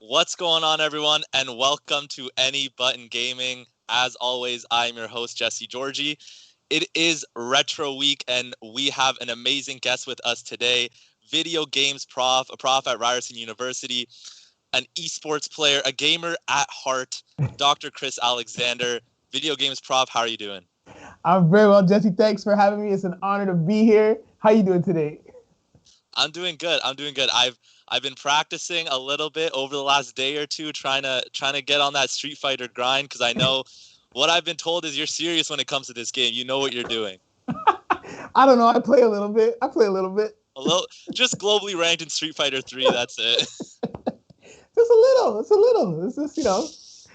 What's going on, everyone, and welcome to Any Button Gaming. As always, I'm your host, Jesse Georgie. It is Retro Week, and we have an amazing guest with us today, video games prof, a prof at Ryerson University, an esports player, a gamer at heart, Dr. Chris Alexander. Video games prof, how are you doing? I'm very well, Jesse. Thanks for having me. It's an honor to be here. How you doing today? I'm doing good. I've been practicing a little bit over the last day or two, trying to get on that Street Fighter grind, because I know what I've been told is you're serious when it comes to this game. You know what you're doing. I don't know. I play a little bit. A little, just globally ranked in Street Fighter 3. That's it. Just a little. It's a little. It's just,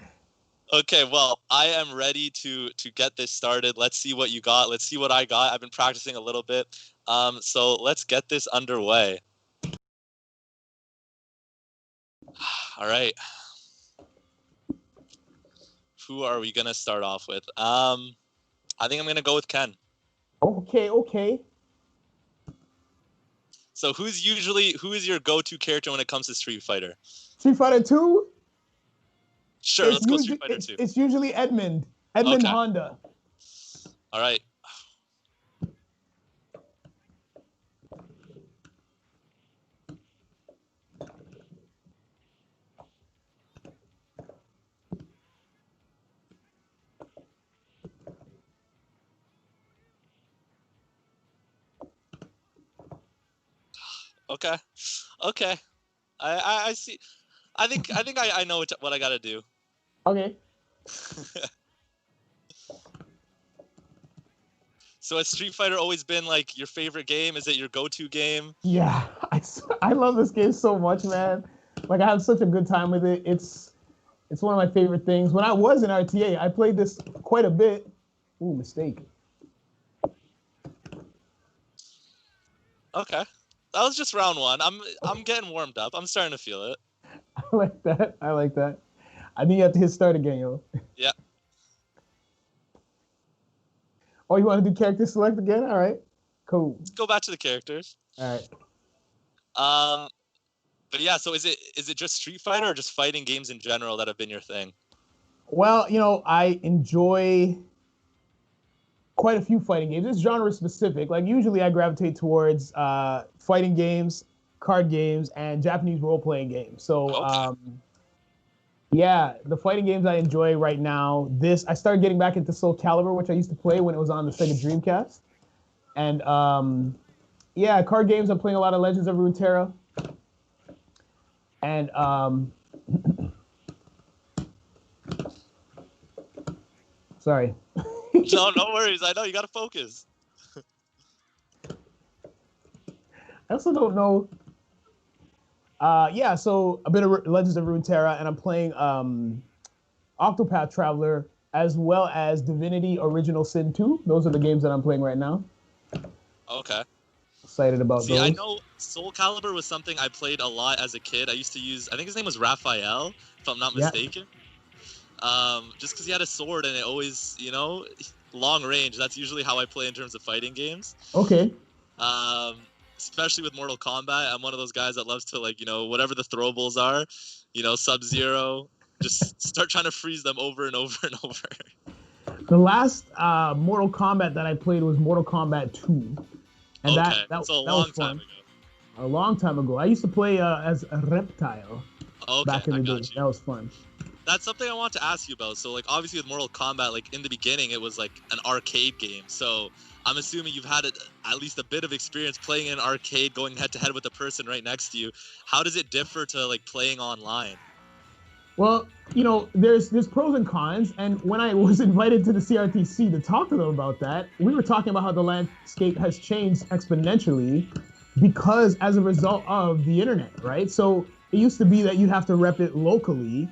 Okay, well, I am ready to get this started. Let's see what you got. Let's see what I got. I've been practicing a little bit. So let's get this underway. All right. Who are we going to start off with? I think I'm going to go with Ken. Okay. So who is your go-to character when it comes to Street Fighter? Street Fighter 2? Sure, let's go Street Fighter 2. It's usually Edmund. Okay. Honda. All right. Okay. I see. I think I know what I gotta do. Okay. So has Street Fighter always been like your favorite game? Is it your go-to game? Yeah, I love this game so much, man. Like, I have such a good time with it. It's one of my favorite things. When I was in RTA, I played this quite a bit. Ooh, mistake. Okay. That was just round one. I'm getting warmed up. I'm starting to feel it. I like that. I think you have to hit start again, yo. Yeah. Oh, you want to do character select again? All right. Cool. Let's go back to the characters. All right. But yeah, so is it just Street Fighter or just fighting games in general that have been your thing? Well, I enjoy quite a few fighting games. It's genre specific. Like, usually I gravitate towards fighting games, card games, and Japanese role-playing games. So, okay. Yeah, the fighting games I enjoy right now. I started getting back into Soul Calibur, which I used to play when it was on the Sega Dreamcast. And yeah, card games, I'm playing a lot of Legends of Runeterra. And sorry. No worries. I know you gotta focus. I also don't know. Yeah, so a bit of Legends of Runeterra, and I'm playing Octopath Traveler as well as Divinity Original Sin 2. Those are the games that I'm playing right now. Okay. Excited about those. See, I know Soul Calibur was something I played a lot as a kid. I used to use, I think his name was Raphael, if I'm not mistaken. Just because he had a sword and it always, long range. That's usually how I play in terms of fighting games. Okay. Especially with Mortal Kombat, I'm one of those guys that loves to, whatever the throwables are, Sub-Zero, just start trying to freeze them over and over and over. The last Mortal Kombat that I played was Mortal Kombat 2. And that's a long time ago. A long time ago. I used to play as a reptile back in the day. That was fun. That's something I want to ask you about. So, obviously with Mortal Kombat, in the beginning, it was, an arcade game. So, I'm assuming you've had at least a bit of experience playing in an arcade, going head-to-head with the person right next to you. How does it differ to, playing online? Well, there's pros and cons. And when I was invited to the CRTC to talk to them about that, we were talking about how the landscape has changed exponentially because as a result of the internet, right? So, it used to be that you'd have to rep it locally.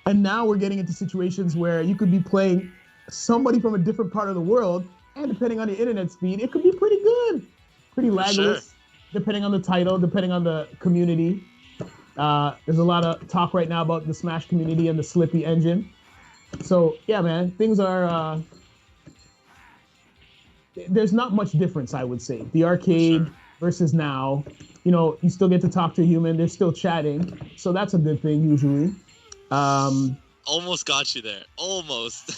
And now we're getting into situations where you could be playing somebody from a different part of the world, and depending on the internet speed, it could be pretty good, pretty lagless, sure. Depending on the title, depending on the community. There's a lot of talk right now about the Smash community and the Slippy engine. So yeah, man, things are. There's not much difference, I would say. The arcade versus now. you still get to talk to a human. They're still chatting, so that's a good thing usually. Almost got you there. Almost.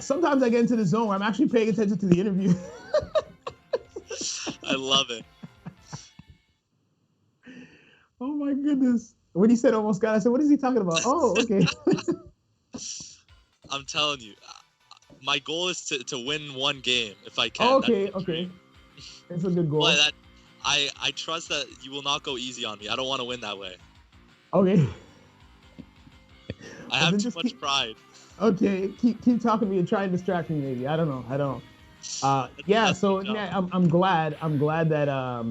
Sometimes I get into the zone where I'm actually paying attention to the interview. I love it. Oh my goodness. When he said almost got, I said, what is he talking about? Oh, okay. I'm telling you, my goal is to win one game if I can. Oh, okay. It's a good goal. But I trust that you will not go easy on me. I don't want to win that way. Okay. I have too much pride. Okay, keep talking to me and try and distract me. Maybe I don't know. Yeah. So yeah, I'm glad that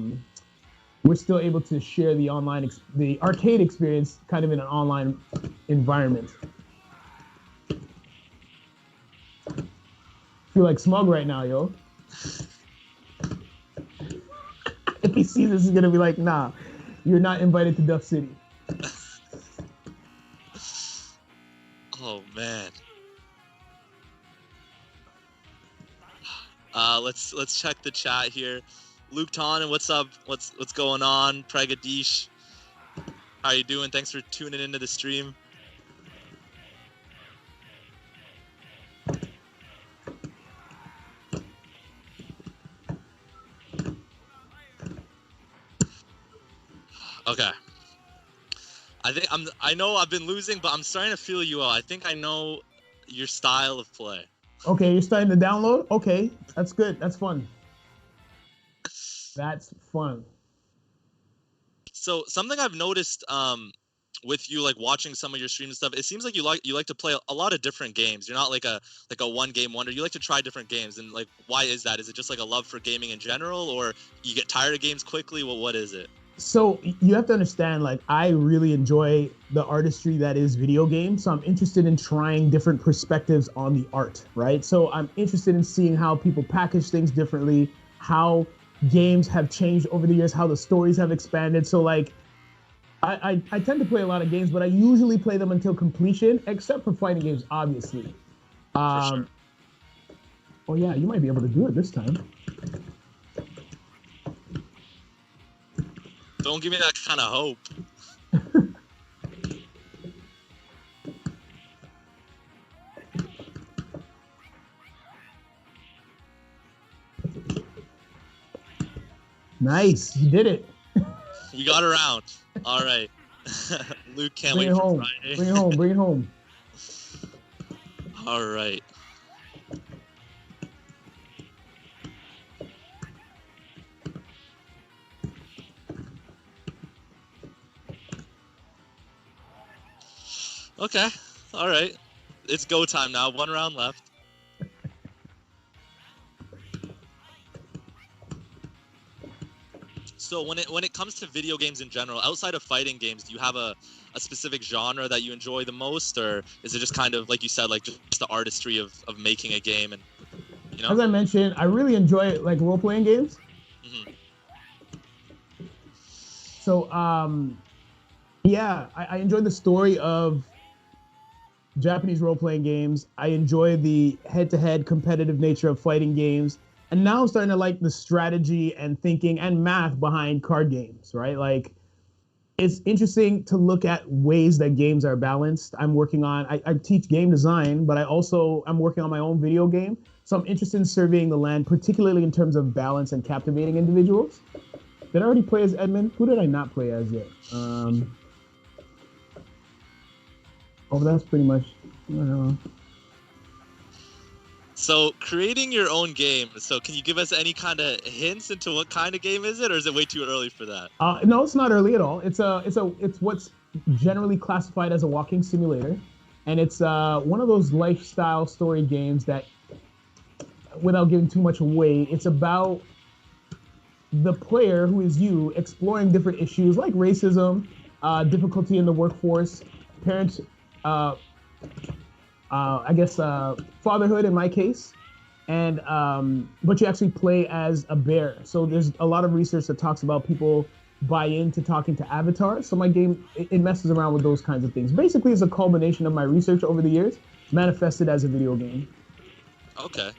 we're still able to share the the arcade experience kind of in an online environment. Feel like smug right now, yo. If he sees this, he's gonna be like, nah, you're not invited to Duff City. Oh man. Let's check the chat here. Luke Tannen, what's up? What's going on? Pragadish, how are you doing? Thanks for tuning into the stream. Okay. I know I've been losing, but I'm starting to feel you out. I think I know your style of play. Okay, you're starting to download? Okay, that's good. That's fun. That's fun. So something I've noticed with you, like watching some of your streams and stuff, it seems like you like to play a lot of different games. You're not like a one game wonder. You like to try different games. And like, why is that? Is it just like a love for gaming in general, or you get tired of games quickly? Well, what is it? So you have to understand, like, I really enjoy the artistry that is video games. So I'm interested in trying different perspectives on the art, right? So I'm interested in seeing how people package things differently, how games have changed over the years, how the stories have expanded. So like, I tend to play a lot of games, but I usually play them until completion, except for fighting games, obviously. For sure. Oh yeah, you might be able to do it this time. Don't give me that kind of hope. Nice, you did it. We got around. All right. Luke can't Bring wait it for home. Friday. Bring it home. Bring it home. All right. Okay. All right. It's go time now. One round left. So when it comes to video games in general, outside of fighting games, do you have a specific genre that you enjoy the most, or is it just kind of like you said, like just the artistry of making a game? And you know, as I mentioned, I really enjoy like role-playing games. Mm-hmm. So yeah, I enjoy the story of Japanese role-playing games. I enjoy the head-to-head competitive nature of fighting games. And now I'm starting to like the strategy and thinking and math behind card games, right? Like, it's interesting to look at ways that games are balanced. I'm working on, I teach game design, but I'm working on my own video game. So I'm interested in surveying the land, particularly in terms of balance and captivating individuals. Did I already play as Edmund? Who did I not play as yet? Oh, that's pretty much, I don't know. So creating your own game. So can you give us any kind of hints into what kind of game is it, or is it way too early for that? No, it's not early at all. It's what's generally classified as a walking simulator, and it's one of those lifestyle story games that, without giving too much away, it's about the player, who is you, exploring different issues like racism, difficulty in the workforce, parents, I guess fatherhood in my case, and but you actually play as a bear. So there's a lot of research that talks about people buy into talking to avatars. So my game, it messes around with those kinds of things. Basically, it's a culmination of my research over the years, manifested as a video game. Okay.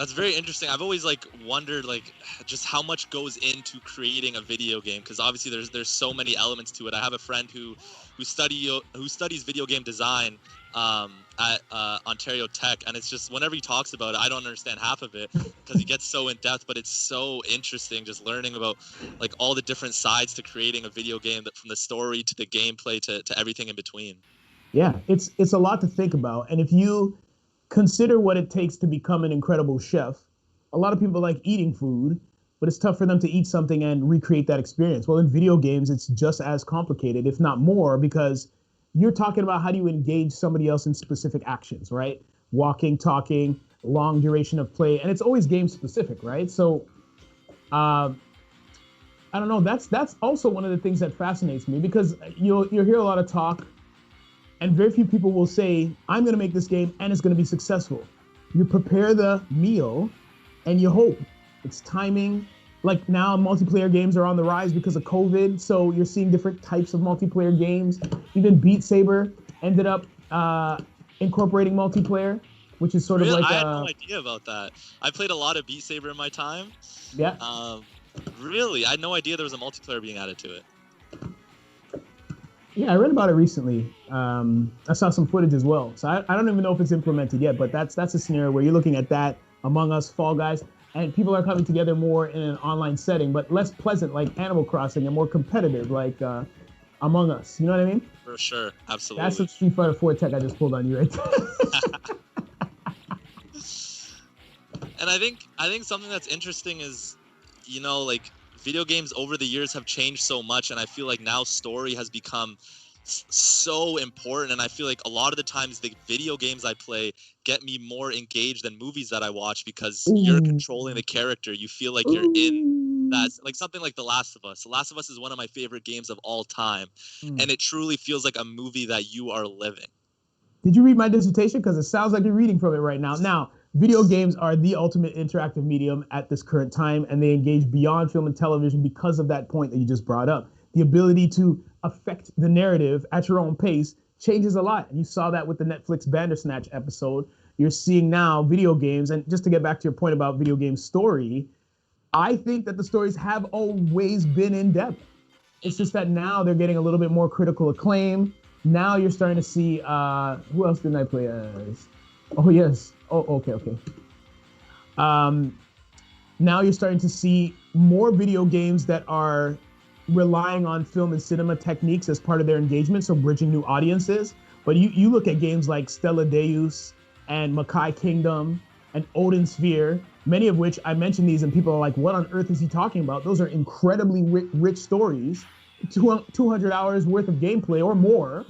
That's very interesting. I've always like wondered like just how much goes into creating a video game, because obviously there's so many elements to it. I have a friend who studies video game design at Ontario Tech, and it's just whenever he talks about it, I don't understand half of it because he gets so in depth. But it's so interesting just learning about like all the different sides to creating a video game, that from the story to the gameplay to everything in between. Yeah, it's a lot to think about. And if you consider what it takes to become an incredible chef, a lot of people like eating food, but it's tough for them to eat something and recreate that experience. Well, in video games, it's just as complicated, if not more, because you're talking about how do you engage somebody else in specific actions, right? Walking, talking, long duration of play, and it's always game specific, right? So, I don't know. That's also one of the things that fascinates me, because you'll hear a lot of talk, and very few people will say, I'm going to make this game and it's going to be successful. You prepare the meal and you hope. It's timing. Like now, multiplayer games are on the rise because of COVID. So you're seeing different types of multiplayer games. Even Beat Saber ended up incorporating multiplayer, which is sort of like I had no idea about that. I played a lot of Beat Saber in my time. Yeah. Really, I had no idea there was a multiplayer being added to it. Yeah, I read about it recently. I saw some footage as well. So I don't even know if it's implemented yet, but that's a scenario where you're looking at that, Among Us, Fall Guys, and people are coming together more in an online setting, but less pleasant like Animal Crossing, and more competitive like Among Us. You know what I mean? For sure, absolutely. That's some Street Fighter 4 tech I just pulled on you right there. And I think something that's interesting is, like video games over the years have changed so much, and I feel like now story has become so important, and I feel like a lot of the times the video games I play get me more engaged than movies that I watch, because you're controlling the character. You feel like you're in that, like something like The Last of Us. The Last of Us is one of my favorite games of all time, and it truly feels like a movie that you are living. Did you read my dissertation? Because it sounds like you're reading from it right now. Now, video games are the ultimate interactive medium at this current time, and they engage beyond film and television because of that point that you just brought up. The ability to affect the narrative at your own pace changes a lot. And you saw that with the Netflix Bandersnatch episode. You're seeing now video games, and just to get back to your point about video game story, I think that the stories have always been in depth. It's just that now they're getting a little bit more critical acclaim. Now you're starting to see, who else didn't I play as? Oh, yes. Oh, okay. Now you're starting to see more video games that are relying on film and cinema techniques as part of their engagement, so bridging new audiences. But you look at games like Stella Deus and Makai Kingdom and Odin Sphere, many of which I mentioned these and people are like, what on earth is he talking about? Those are incredibly rich stories, 200 hours worth of gameplay or more.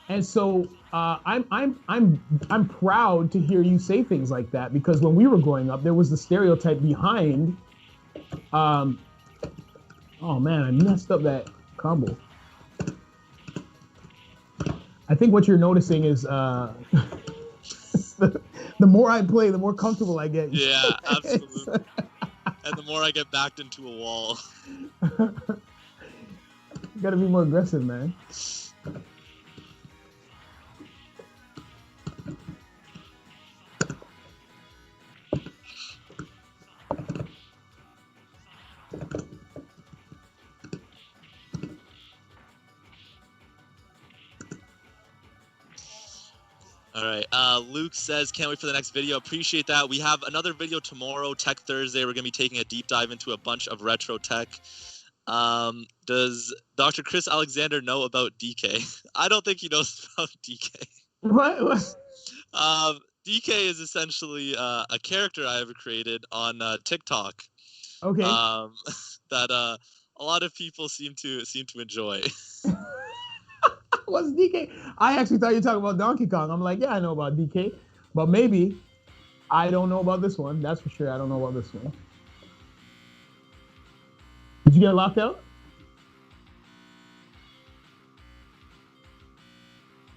And so I'm proud to hear you say things like that, because when we were growing up, there was the stereotype behind, oh man, I messed up that combo. I think what you're noticing is the more I play, the more comfortable I get. Yeah, absolutely. And the more I get backed into a wall. You gotta be more aggressive, man. All right. Luke says, can't wait for the next video. Appreciate that. We have another video tomorrow, Tech Thursday. We're going to be taking a deep dive into a bunch of retro tech. Does Dr. Chris Alexander know about DK? I don't think he knows about DK. What? DK is essentially a character I have created on TikTok. Okay. That a lot of people seem to enjoy. What's DK? I actually thought you were talking about Donkey Kong. I'm like, yeah, I know about DK, but maybe I don't know about this one. That's for sure. I don't know about this one. Did you get locked out?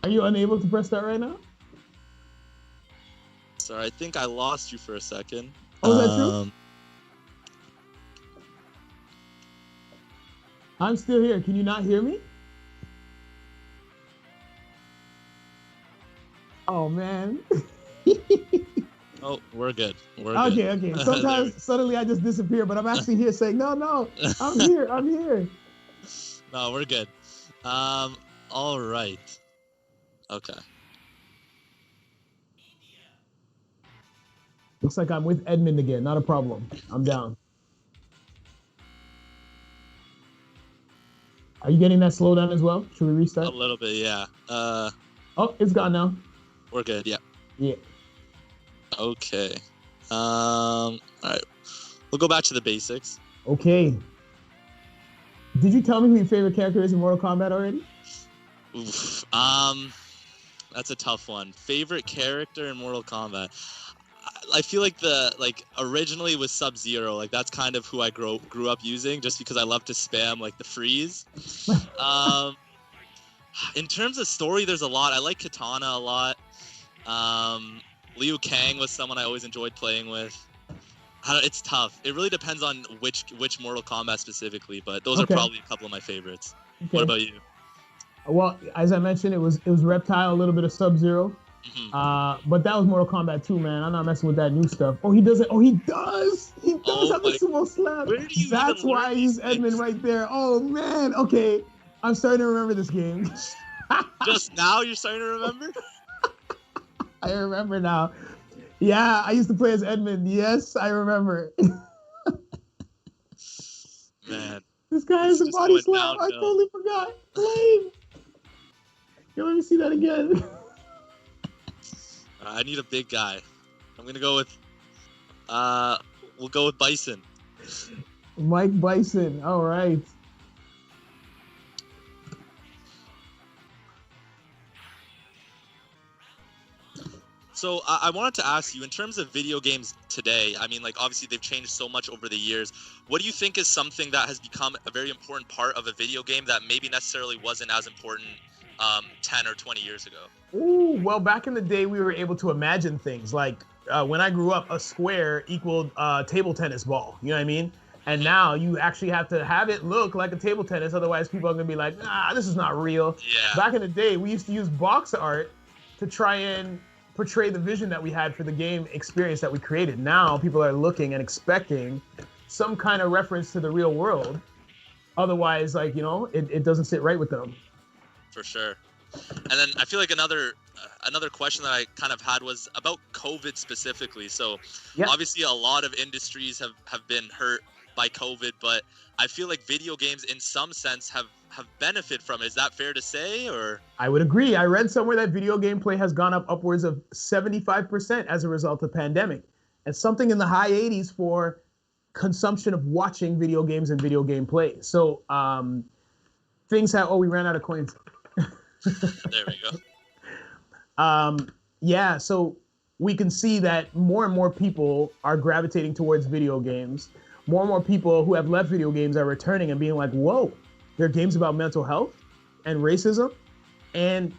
Are you unable to press that right now? Sorry, I think I lost you for a second. Oh, is that true? I'm still here. Can you not hear me? Oh, man. Oh, we're good. We're good. Okay. Sometimes suddenly I just disappear, but I'm actually here saying, no, I'm here. No, we're good. All right. Okay. Looks like I'm with Edmund again. Not a problem. I'm down. Are you getting that slowdown as well? Should we A restart? little bit, yeah. Oh, it's gone now. We're good. Yeah. Yeah. Okay. All right. We'll go back to the basics. Okay. Did you tell me who your favorite character is in Mortal Kombat already? Oof. That's a tough one. Favorite character in Mortal Kombat. I feel like originally was Sub-Zero. Like that's kind of who I grew up using, just because I love to spam like the freeze. In terms of story, there's a lot. I like Katana a lot. Liu Kang was someone I always enjoyed playing with. It's tough. It really depends on which Mortal Kombat specifically, but those are probably a couple of my favorites. Okay. What about you? Well, as I mentioned, it was Reptile, a little bit of Sub-Zero. Mm-hmm. But that was Mortal Kombat 2, man. I'm not messing with that new stuff. Oh, he does it. Oh, he does. He does have a sumo slap. That's why he's Edmund right there. Oh, man. Okay. I'm starting to remember this game. Just now you're starting to remember? I remember now. Yeah, I used to play as Edmund. Yes, I remember. Man. This guy has a body slam. I totally forgot. Lame. Yo, let me see that again. I need a big guy. I'm gonna go with. We'll go with Bison. Mike Bison. All right. So I wanted to ask you, in terms of video games today, I mean, like obviously they've changed so much over the years. What do you think is something that has become a very important part of a video game that maybe necessarily wasn't as important 10 or 20 years ago? Ooh, well, back in the day, we were able to imagine things like when I grew up, a square equaled a table tennis ball. You know what I mean? And now you actually have to have it look like a table tennis. Otherwise, people are going to be like, this is not real. Yeah. Back in the day, we used to use box art to try and portray the vision that we had for the game experience that we created. Now people are looking and expecting some kind of reference to the real world. Otherwise, like, it doesn't sit right with them. For sure. And then I feel like another question that I kind of had was about COVID specifically. So obviously a lot of industries have been hurt by COVID, but I feel like video games in some sense have benefited from it. Is that fair to say, or? I would agree. I read somewhere that video game play has gone up upwards of 75% as a result of the pandemic, and something in the high 80s for consumption of watching video games and video game play. So things have, we ran out of coins. There we go. Yeah, so we can see that more and more people are gravitating towards video games. More and more people who have left video games are returning and being like, whoa, there are games about mental health and racism and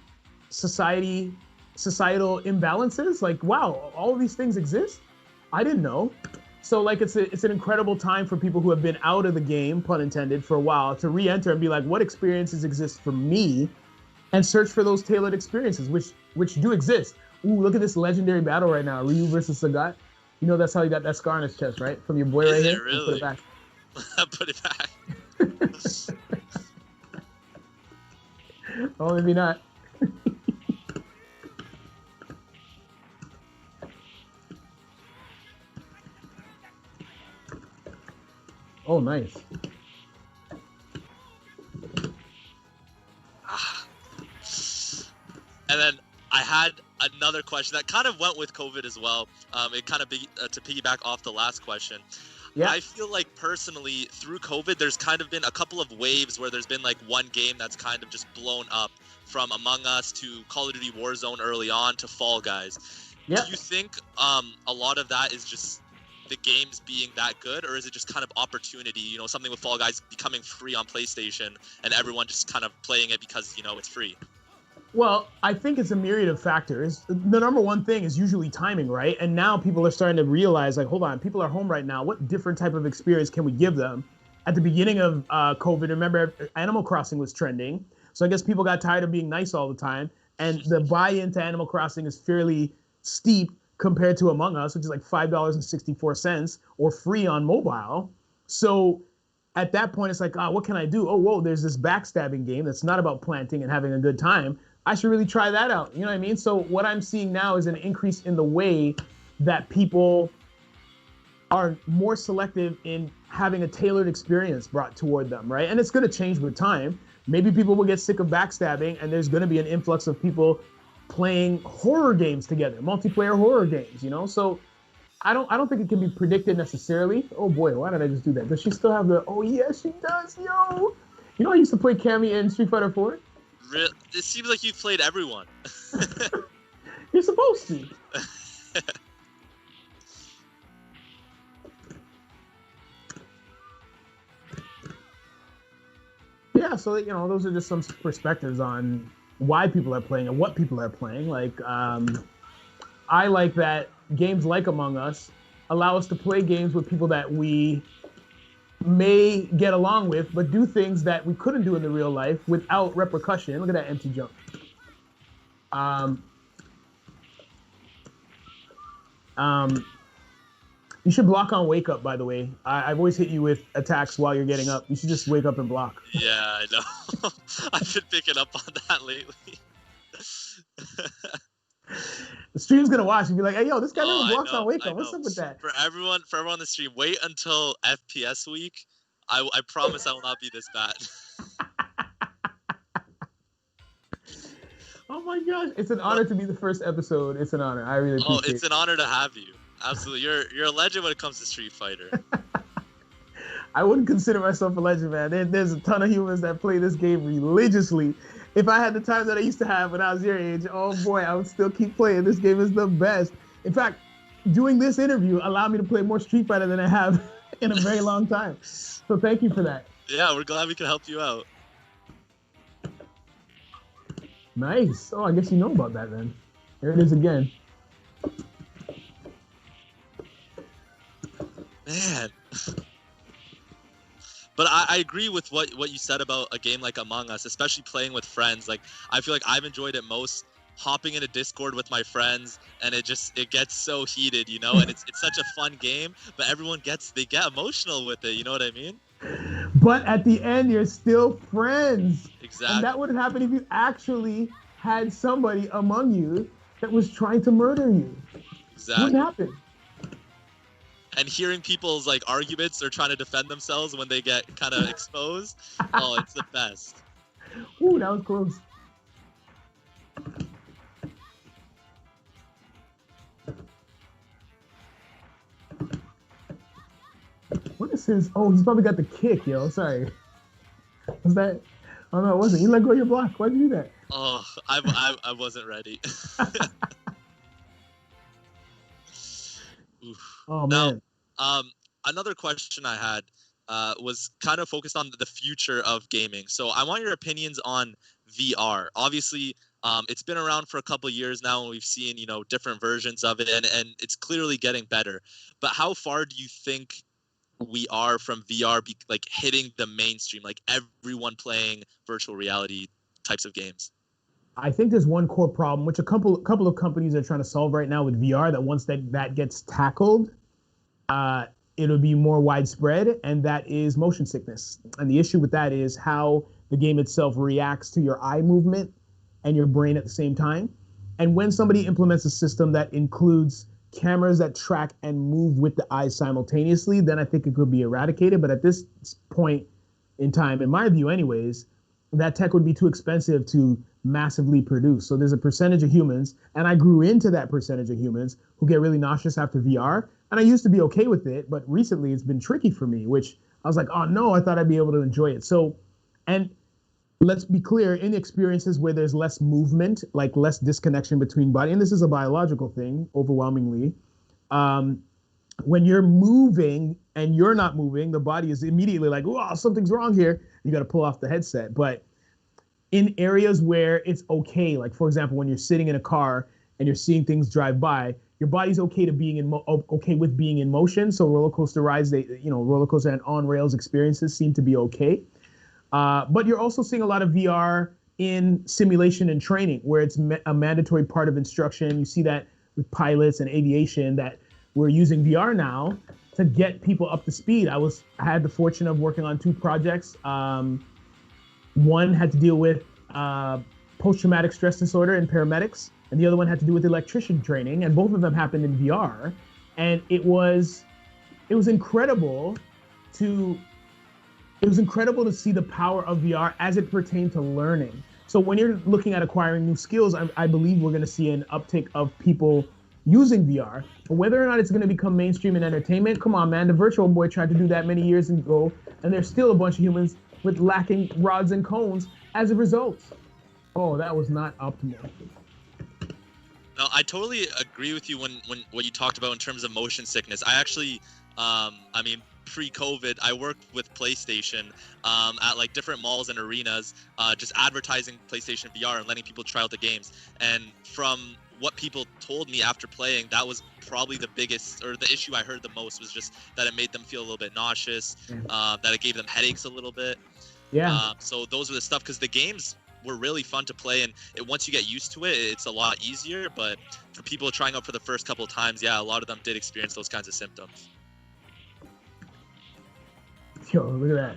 societal imbalances. Like, wow, all of these things exist? I didn't know. So like it's an incredible time for people who have been out of the game, pun intended, for a while to re-enter and be like, what experiences exist for me? And search for those tailored experiences, which do exist. Ooh, look at this legendary battle right now, Ryu versus Sagat. You know that's how you got that scar on his chest, right? From your boy right here. Really? Put it back. Put it back. Oh, maybe not. Oh, nice. And then I had another question that kind of went with COVID as well. It kind of to piggyback off the last question. Yeah. I feel like personally through COVID, there's kind of been a couple of waves where there's been like one game that's kind of just blown up, from Among Us to Call of Duty Warzone early on to Fall Guys. Yeah. Do you think a lot of that is just the games being that good, or is it just kind of opportunity, something with Fall Guys becoming free on PlayStation and everyone just kind of playing it because, it's free? Well, I think it's a myriad of factors. The number one thing is usually timing, right? And now people are starting to realize, like, hold on, people are home right now. What different type of experience can we give them? At the beginning of COVID, remember, Animal Crossing was trending. So I guess people got tired of being nice all the time. And the buy-in to Animal Crossing is fairly steep compared to Among Us, which is like $5.64 or free on mobile. So at that point, it's like, what can I do? Oh, whoa, there's this backstabbing game that's not about planting and having a good time. I should really try that out. You know what I mean? So what I'm seeing now is an increase in the way that people are more selective in having a tailored experience brought toward them, right? And it's going to change with time. Maybe people will get sick of backstabbing, and there's going to be an influx of people playing horror games together, multiplayer horror games, you know? So I don't think it can be predicted necessarily. Oh boy, why did I just do that? Does she still have the? Oh yes, she does, yo. You know, I used to play Cammy in Street Fighter 4. It seems like you've played everyone. You're supposed to. Yeah, so you know, those are just some perspectives on why people are playing and what people are playing. Like, I like that games like Among Us allow us to play games with people that we may get along with, but do things that we couldn't do in the real life without repercussion. Look at that empty jump. You should block on wake up, by the way. I've always hit you with attacks while you're getting up. You should just wake up and block. Yeah, I know. I've been picking up on that lately. The stream's gonna watch and be like, "Hey, yo, this guy never blocks on wake up. What's up with that?" For everyone on the stream, wait until FPS week. I promise I will not be this bad. Oh my gosh, it's an honor to be the first episode. It's an honor. I really appreciate it. Oh, it's an honor to have you. Absolutely, you're a legend when it comes to Street Fighter. I wouldn't consider myself a legend, man. There's a ton of humans that play this game religiously. If I had the time that I used to have when I was your age, oh boy, I would still keep playing. This game is the best. In fact, doing this interview allowed me to play more Street Fighter than I have in a very long time. So thank you for that. Yeah, we're glad we can help you out. Nice. Oh, I guess you know about that then. There it is again. Man. But I agree with what you said about a game like Among Us, especially playing with friends. Like, I feel like I've enjoyed it most hopping in a Discord with my friends, and it gets so heated, you know, and it's such a fun game, but they get emotional with it, you know what I mean? But at the end, you're still friends. Exactly. And that wouldn't happen if you actually had somebody among you that was trying to murder you. Exactly. Wouldn't happen. And hearing people's like arguments or trying to defend themselves when they get kind of exposed, oh, it's the best. Ooh, that was close. What is his? Oh, he's probably got the kick, yo. Sorry. Was that? Oh no, it wasn't. You let go of your block. Why'd you do that? Oh, I wasn't ready. Oh man. Now, another question I had was kind of focused on the future of gaming. So I want your opinions on VR. Obviously, it's been around for a couple of years now, and we've seen, you know, different versions of it, and it's clearly getting better. But how far do you think we are from VR like hitting the mainstream, like everyone playing virtual reality types of games? I think there's one core problem, which a couple of companies are trying to solve right now with VR, that once that gets tackled, it'll be more widespread, and that is motion sickness. And the issue with that is how the game itself reacts to your eye movement and your brain at the same time. And when somebody implements a system that includes cameras that track and move with the eyes simultaneously, then I think it could be eradicated. But at this point in time, in my view anyways, that tech would be too expensive to massively produce. So there's a percentage of humans, and I grew into that percentage of humans, who get really nauseous after VR. And I used to be okay with it, but recently it's been tricky for me, which I was like, oh no, I thought I'd be able to enjoy it. So, and let's be clear, in experiences where there's less movement, like less disconnection between body, and this is a biological thing, overwhelmingly, when you're moving and you're not moving, the body is immediately like, oh, something's wrong here. You got to pull off the headset. But in areas where it's okay, like for example, when you're sitting in a car and you're seeing things drive by, your body's okay to okay with being in motion. So roller coaster rides, roller coaster and on rails experiences seem to be okay. But you're also seeing a lot of VR in simulation and training, where it's a mandatory part of instruction. You see that with pilots and aviation that we're using VR now to get people up to speed. I had the fortune of working on 2 projects. One had to deal with post-traumatic stress disorder in paramedics, and the other one had to do with electrician training, and both of them happened in VR. And it was incredible to see the power of VR as it pertained to learning. So when you're looking at acquiring new skills, I believe we're going to see an uptick of people using VR. But whether or not it's going to become mainstream in entertainment, come on, man. The Virtual Boy tried to do that many years ago, and there's still a bunch of humans with lacking rods and cones as a result. Oh, that was not optimal. No, I totally agree with you when what you talked about in terms of motion sickness. I actually, pre-COVID, I worked with PlayStation at like different malls and arenas, just advertising PlayStation VR and letting people try out the games. And from what people told me after playing, that was probably the biggest, or the issue I heard the most was just that it made them feel a little bit nauseous, that it gave them headaches a little bit. Yeah. So those were the stuff, because the games were really fun to play, and once you get used to it, it's a lot easier. But for people trying out for the first couple of times, yeah, a lot of them did experience those kinds of symptoms. Yo, look at that.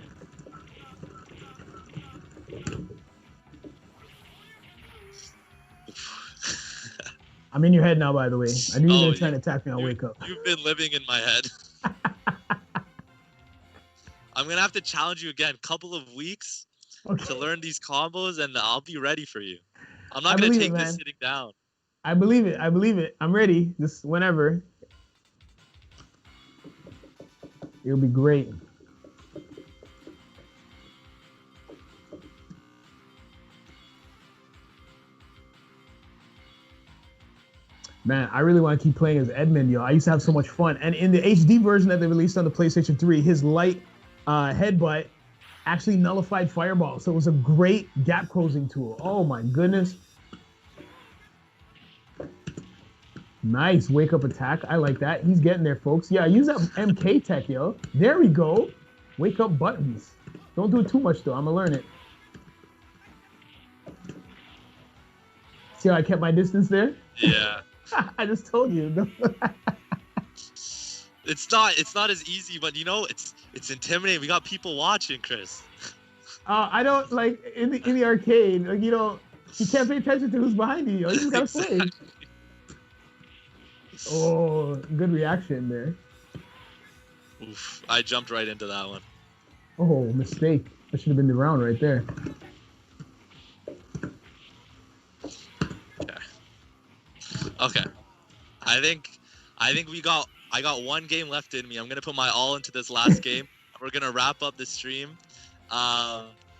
I'm in your head now, by the way. I knew you were trying to attack me on Wake Up. You've been living in my head. I'm going to have to challenge you again. Couple of weeks to learn these combos, and I'll be ready for you. I'm not going to take this sitting down. I believe it. I believe it. I'm ready. Just whenever. It'll be great. Man, I really want to keep playing as Edmund, yo. I used to have so much fun. And in the HD version that they released on the PlayStation 3, his light headbutt actually nullified Fireball. So it was a great gap closing tool. Oh my goodness. Nice wake up attack. I like that. He's getting there, folks. Yeah, use that MK tech, yo. There we go. Wake up buttons. Don't do it too much, though. I'm going to learn it. See how I kept my distance there? Yeah. I just told you. It's not as easy, but you know, it's intimidating. We got people watching, Chris. I don't like in the arcade, like you can't pay attention to who's behind you. You just gotta play. Oh, good reaction there. Oof, I jumped right into that one. Oh, mistake. That should have been the round right there. Okay. I think I got one game left in me. I'm gonna put my all into this last game. We're gonna wrap up the stream.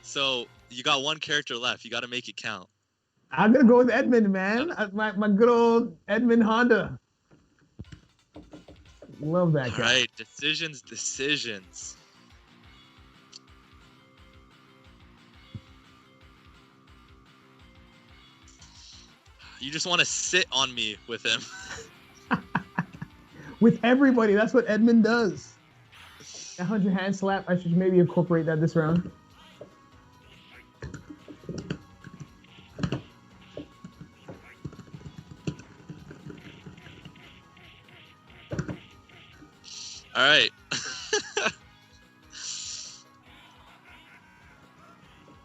So you got one character left. You gotta make it count. I'm gonna go with Edmund, man. My good old Edmund Honda. Love that guy. All right, decisions. You just want to sit on me with him. With everybody, that's what Edmund does. That 100 hand slap, I should maybe incorporate that this round. All right.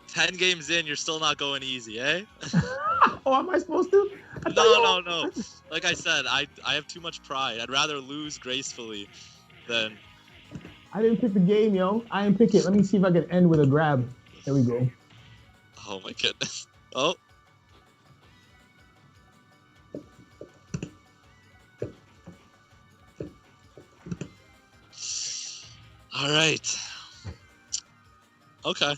10 games in, you're still not going easy, eh? Oh, am I supposed to? No. Like I said, I have too much pride. I'd rather lose gracefully than... I didn't pick the game, yo. I didn't pick it. Let me see if I can end with a grab. There we go. Oh, my goodness. Oh. All right. Okay.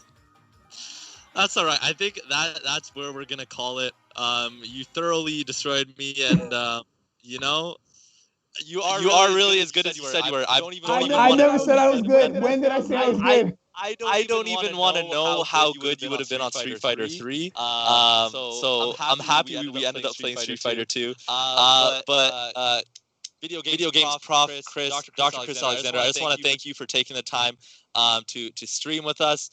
That's all right. I think that's where we're gonna call it. You thoroughly destroyed me, and you know, you are really as good as you said you were. I never said I was good. When did I say I was good? I don't even want to know how good you would have been on Street Fighter 3. So I'm happy we ended up playing Street Fighter 2. But Video Games Prof, Chris, Dr. Chris Alexander. I just want to thank you for taking the time to stream with us.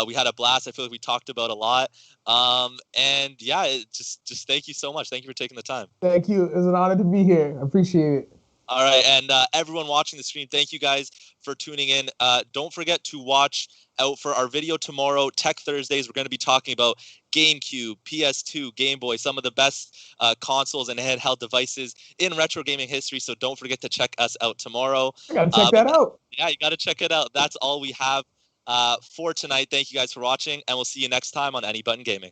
We had a blast. I feel like we talked about a lot. And yeah, just thank you so much. Thank you for taking the time. Thank you. It was an honor to be here. I appreciate it. All right, and everyone watching the stream, thank you guys for tuning in. Don't forget to watch out for our video tomorrow, Tech Thursdays. We're going to be talking about GameCube, PS2, Game Boy, some of the best consoles and handheld devices in retro gaming history. So don't forget to check us out tomorrow. I gotta check that out. Yeah, you got to check it out. That's all we have for tonight. Thank you guys for watching, and we'll see you next time on Any Button Gaming.